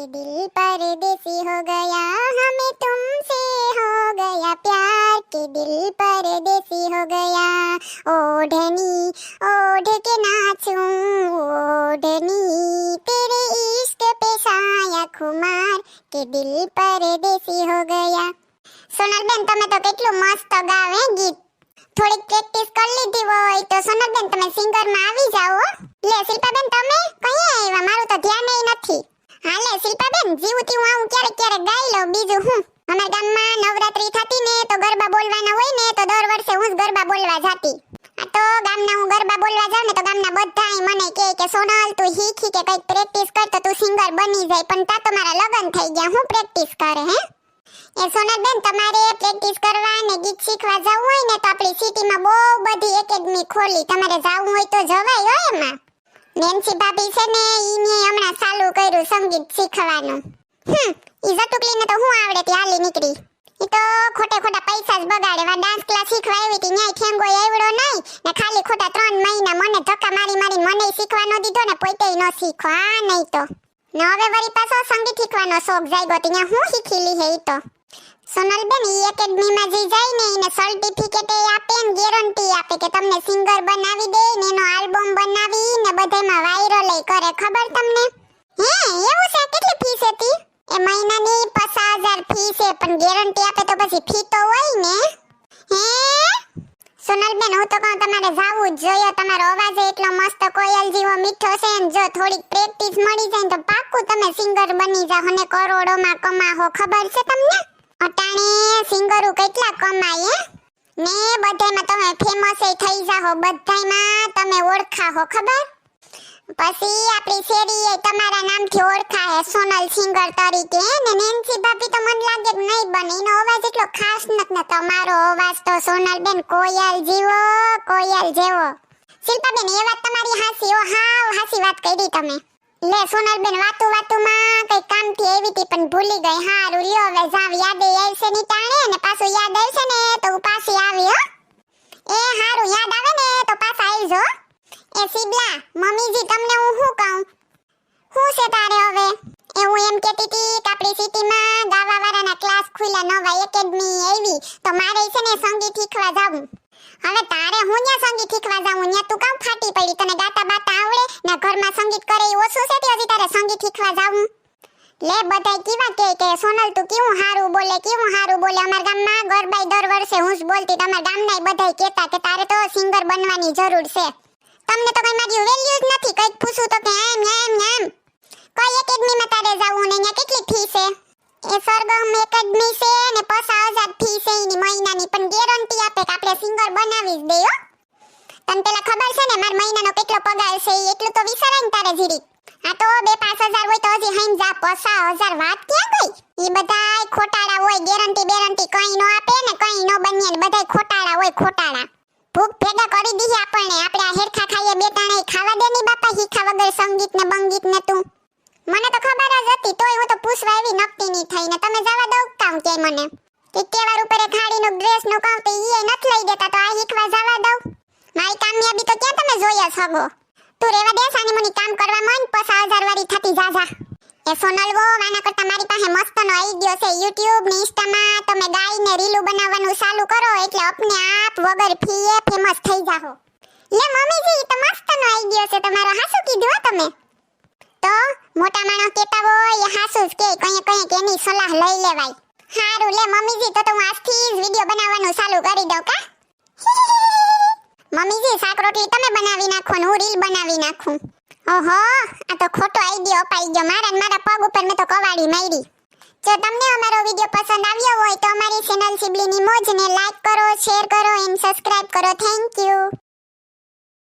कि दिल परदेसी हो गया, हमें तुमसे हो गया प्यार कि दिल परदेसी हो गया। ओढ़नी ओढ़ के नाचूं, ओढ़नी तेरे इश्क पे साया खुमार कि दिल परदेसी हो गया। સોનલબેન તમે તો કેટલું મસ્ત ગાવે ગીત, થોડીક પ્રેક્ટિસ કરી લીધી હોય તો સોનલબેન તમે સિંગર માં આવી જાઓ. લે શિલ્પાબેન તમે કઈ આવ્યા, મારું તો ધ્યાન નથી. હા લે શિલ્પાબેન જીવતી હું આવું ક્યારેક ક્યારેક ગાઈ લઉં, બીજું હું. અમારા ગામમાં નવરાત્રી થતી ને તો ગરબા બોલવાના હોય ને તો દર વર્ષે હું જ ગરબા બોલવા જાતી. આ તો ગામના હું ગરબા બોલવા જાઉં ને તો ગામના બધાય મને કહે કે સોનલ તું શીખી કે કઈક પ્રેક્ટિસ કર તો તું સિંગર બની જાય, પણ તા તો મારા લગન થઈ ગયા, હું પ્રેક્ટિસ કરે હે. એ સોનલબેન તમારે પ્રેક્ટિસ કરવા અને ગીત શીખવા જવું હોય ને તો આપણી સિટીમાં બહુ બધી એકેડમી ખોલી, તમારે જવું હોય તો જવાય હો. એમાં નેન્સી ભાભી છે ને ઈને હમણાં ચાલુ કર્યું સંગીત શીખવાનું. ઈ જટુકલીને તો હું આવડે તી હાલી નીકળી. ઈ તો ખોટે ખોટા પૈસા જ બગાડે. વા ડાન્સ ક્લાસ શીખવા આવી તી ન્યાય ઠેંગો આવડો નહીં ને ખાલી ખોટા 3 મહિના મને ધક્કા મારી મારી મને શીખવા ન દીધો ને પોતેય ન શીખો. આ નહીં તો ને હવે વળી પાછો સંગીત શીખવાનો શોખ જાગ્યો તી, ન્યા હું શીખી લી હે. ઈ તો સોનલબેન ઈ એકેડમીમાં જઈ જાય ને એને સર્ટિફિકેટ આપે ને ગેરંટી આપે કે તમને સિંગર બનાવી દે ને એનો આલ્બમ બનાવી ને બધામાં વાયરલ કરે. ખબર તમને? હે એવું છે? કેટલી ફીસ હતી? એ મહિનાની 50,000 ફી છે, પણ ગેરંટી આપે તો પછી ફી તો હોય ને. હે સોનલબેન હું તો કહું તમારે જાવું જ જોઈએ. તમારો અવાજ એટલો મસ્ત કોયલ જેવો મીઠો છે ને જો થોડીક પ્રેક્ટિસ મળી જાય તો પાક્કું તમે સિંગર બની જાવ અને કરોડોમાં કમાહો. ખબર છે તમને? અટાણે સિંગરો કેટલા કમાય ને બધાયમાં તમે ફેમસ થઈ જાહો, બધાયમાં તમે ઓળખાહો. ખબર? પછી આપણી શેરીએ તમારા નામથી ઓળખાય સોનલ સિંગર તરીકે ને નેન્સી ભાભી તો મને લાગે કે નહીં બને, એનો અવાજ એટલો ખાસ નથી ને તમારો અવાજ તો સોનલબેન કોયલ જેવો, કોયલ જેવો. શિલ્પાબેન એ વાત તમારી હાસી, ઓ હાવ હાસી વાત કરી તમે. લે સોનલબેન વાતુમાં કઈ કામથી આવી હતી પણ ભૂલી ગઈ. હારું લ્યો હવે જાવ, યાદ આવશે ની ટાણે ને પાછું યાદ આવશે ને તો હું પાછી આવી હો. એ હારું યાદ આવે ને તો પાછા આવજો. એ શિબલા મમ્મીજી તમને હું શું કહું, શું છે તારે હવે? એ હું એમ કહેતી હતી કે આપણી સિટીમાં ગાવાવાળાના ક્લાસ ખુલ્લા, નવા એકેડમી આવી તો મારે છે ને સંગીત શીખવા જાવું. હવે તારે હું ન્યા સંગીત શીખવા જાવું, ન્યા તું કામ ફાટી પડી? તને ગાતા બાતા આવડે ને ઘરમાં સંગીત કરે એ ઓછું છે હજી તારે સંગીત શીખવા જાવું? લે બધાય કેવા કે સોનલ તું કેવું હારું બોલે, કેવું હારું બોલે. અમારા ગામમાં ગરબાઈ દર વર્ષે હું જ બોલતી, તમારા ગામનાય બધાય કહેતા કે તારે તો સિંગર બનવાની જરૂર છે. તમને તો કઈ મારી વેલ્યુ જ નથી. કઈક પૂછું તો કે એમ એમ એમ. કઈ એકેડમીમાં તારે જાવું ને ન્યા કેટલી ફી છે? એ સરગમ એકેડમી છે ને 50,000 ફી છે એની મહિનાની, પણ ગેરંટી આપે કે આપણે સિંગર બનાવી જ દઈએ. તને પેલા ખબર છે ને માર મહિનાનો કેટલો પગાર છે? એટલું તો વિચારાય ને તારે જીરી. આ તો 2-5 હજાર હોય તો હજી હઈમ જા, 50,000 વાત ક્યાં ગઈ? ઈ બધાય ખોટાડા હોય, ગેરંટી બેરંટી કઈ નો આપે ને કઈ નો બનીએ ને બધાય ખોટાડા હોય, ખોટાડા. ભૂખ ભેગા કરી દીધી આપણને, આપણે આ હેરખા ખાઈએ બે ટાણે ખાવા દે ની બાપા હીખા વગર સંગીત ને બંગીત ને તું. મને તો ખબર જ હતી તોય હું તો પૂછવા આવી નકટી ની થઈ ને તમે જવા દઉં કામ કે મને કે કેવાર ઉપર ખાડીનો ડ્રેસ નો કામ તો ઈ નથી લઈ દેતા તો આ હીખવા જવા દઉં. મારી કામયાબી તો ક્યાં તમે જોઈ સગો? તું રેવા દે સાની મને કામ કરવા મન 50,000 વાળી થતી જાજા. એ સોનલ વો આના કરતા મારી પાસે મસ્તનો આઈડિયો છે. YouTube ને Instaમાં તમે ગાઈને રીલું બનાવવાનું ચાલુ કરો એટલે અપને આપ વગર ફીએ ફેમસ થઈ જાહો. લે મમ્મીજી તો મસ્તનો આઈડિયો છે તમારો, હાસુ કીધું તમે તો. મોટા માણસ કહેતા હોય હાસુ જ કે કઈ એની સલાહ લઈ લેવાય. હારું લે મમ્મીજી તો હું આજથી જ વિડિયો બનાવવાનું ચાલુ કરી દઉં કા. મમ્મીજી શાક રોટલી તમે બનાવી નાખો ને હું રીલ બનાવી નાખું. ઓહો આ તો ખોટો આઈડિયો અપાઈ ગયો મારા પગ ઉપર મેં તો કવાડી મારી. જો તમને અમારો વિડિયો પસંદ આવ્યો હોય તો અમારી ચેનલ સિબલીની મોજને લાઈક કરો, શેર કરો એન્ડ સબસ્ક્રાઇબ કરો. Thank you.